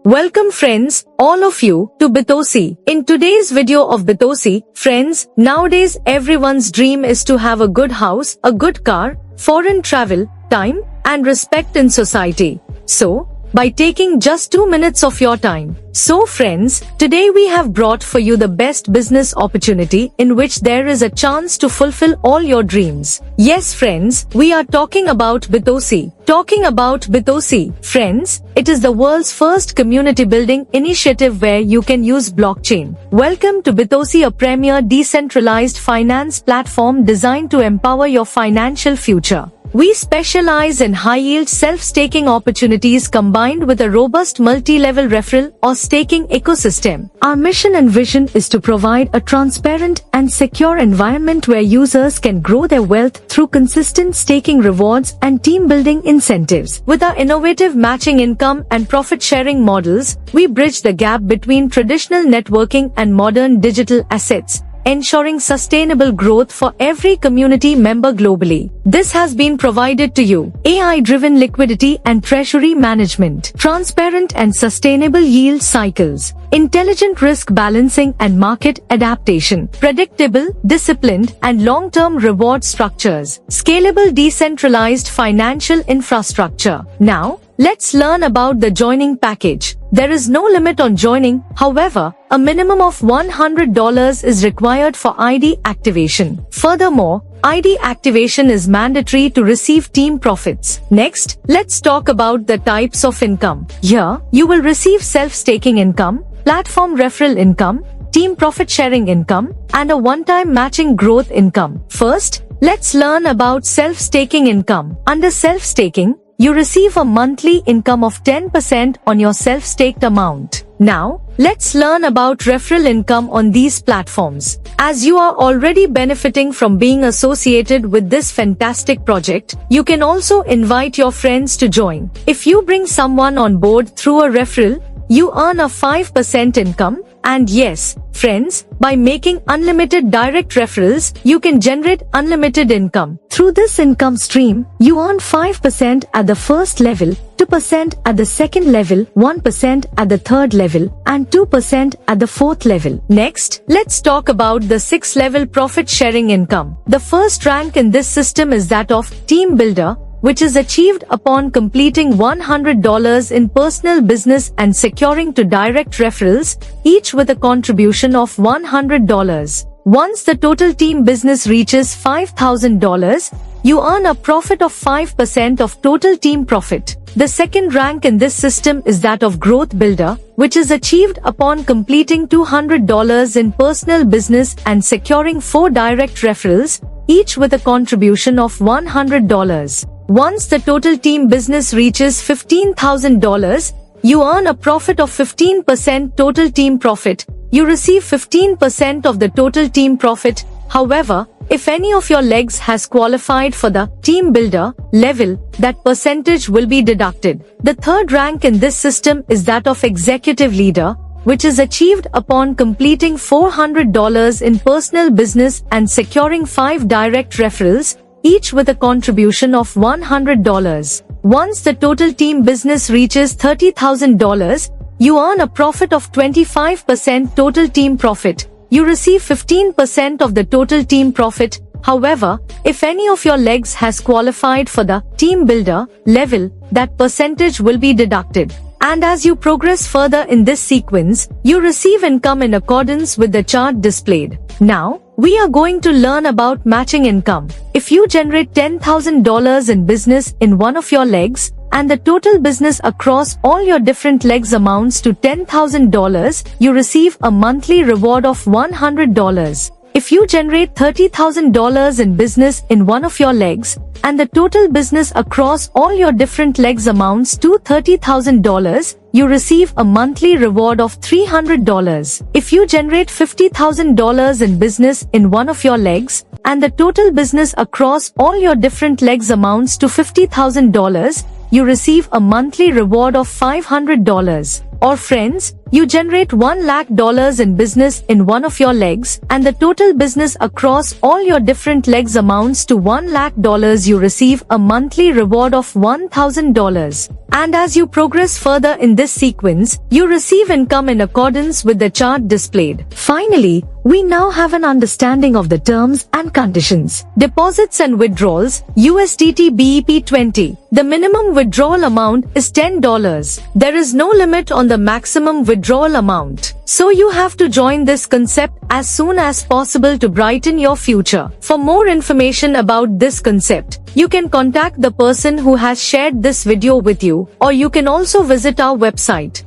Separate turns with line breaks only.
Welcome friends, all of you, to Bitosi. In today's video of Bitosi, friends, nowadays everyone's dream is to have a good house, a good car, foreign travel, time, and respect in society. So, by taking just 2 minutes of your time. So friends, today we have brought for you the best business opportunity in which there is a chance to fulfill all your dreams. Yes friends, we are talking about Bitosi. Talking about Bitosi, friends, it is the world's first community building initiative where you can use blockchain. Welcome to Bitosi, a premier decentralized finance platform designed to empower your financial future. We specialize in high-yield self-staking opportunities combined with a robust multi-level referral or staking ecosystem. Our mission and vision is to provide a transparent and secure environment where users can grow their wealth through consistent staking rewards and team-building incentives. With our innovative matching income and profit-sharing models, we bridge the gap between traditional networking and modern digital assets, ensuring sustainable growth for every community member globally. This has been provided to you. AI-driven liquidity and treasury management, transparent and sustainable yield cycles, intelligent risk balancing and market adaptation, predictable, disciplined, and long-term reward structures, scalable decentralized financial infrastructure. Now, let's learn about the joining package. There is no limit on joining, however, a minimum of $100 is required for ID activation. Furthermore, ID activation is mandatory to receive team profits. Next, let's talk about the types of income. Here, you will receive self-staking income, platform referral income, team profit-sharing income, and a one-time matching growth income. First, let's learn about self-staking income. Under self-staking, you receive a monthly income of 10% on your self-staked amount. Now, let's learn about referral income on these platforms. As you are already benefiting from being associated with this fantastic project, you can also invite your friends to join. If you bring someone on board through a referral, you earn a 5% income. And yes, friends, by making unlimited direct referrals, you can generate unlimited income. Through this income stream, you earn 5% at the first level, 2% at the second level, 1% at the third level, and 2% at the fourth level. Next, let's talk about the 6th-level profit-sharing income. The first rank in this system is that of Team Builder, which is achieved upon completing $100 in personal business and securing 2 direct referrals, each with a contribution of $100. Once the total team business reaches $5,000, you earn a profit of 5% of total team profit. The second rank in this system is that of Growth Builder, which is achieved upon completing $200 in personal business and securing 4 direct referrals, each with a contribution of $100. Once the total team business reaches $15,000, you earn a profit of 15% total team profit. You receive 15% of the total team profit. However, if any of your legs has qualified for the Team Builder level, that percentage will be deducted. The third rank in this system is that of Executive Leader, which is achieved upon completing $400 in personal business and securing 5 direct referrals, each with a contribution of $100. Once the total team business reaches $30,000, you earn a profit of 25% total team profit. You receive 15% of the total team profit. However, if any of your legs has qualified for the Team Builder level, that percentage will be deducted. And as you progress further in this sequence, you receive income in accordance with the chart displayed. Now, we are going to learn about matching income. If you generate $10,000 in business in one of your legs, and the total business across all your different legs amounts to $10,000, you receive a monthly reward of $100. If you generate $30,000 in business in one of your legs, and the total business across all your different legs amounts to $30,000, you receive a monthly reward of $300. If you generate $50,000 in business in one of your legs, and the total business across all your different legs amounts to $50,000, you receive a monthly reward of $500. Or friends, you generate $1 lakh in business in one of your legs, and the total business across all your different legs amounts to $1 lakh, you receive a monthly reward of $1,000. And as you progress further in this sequence, you receive income in accordance with the chart displayed. Finally, we now have an understanding of the terms and conditions. Deposits and withdrawals, USDT BEP20. The minimum withdrawal amount is $10. There is no limit on the maximum withdrawal amount. So you have to join this concept as soon as possible to brighten your future. For more information about this concept, you can contact the person who has shared this video with you, or you can also visit our website.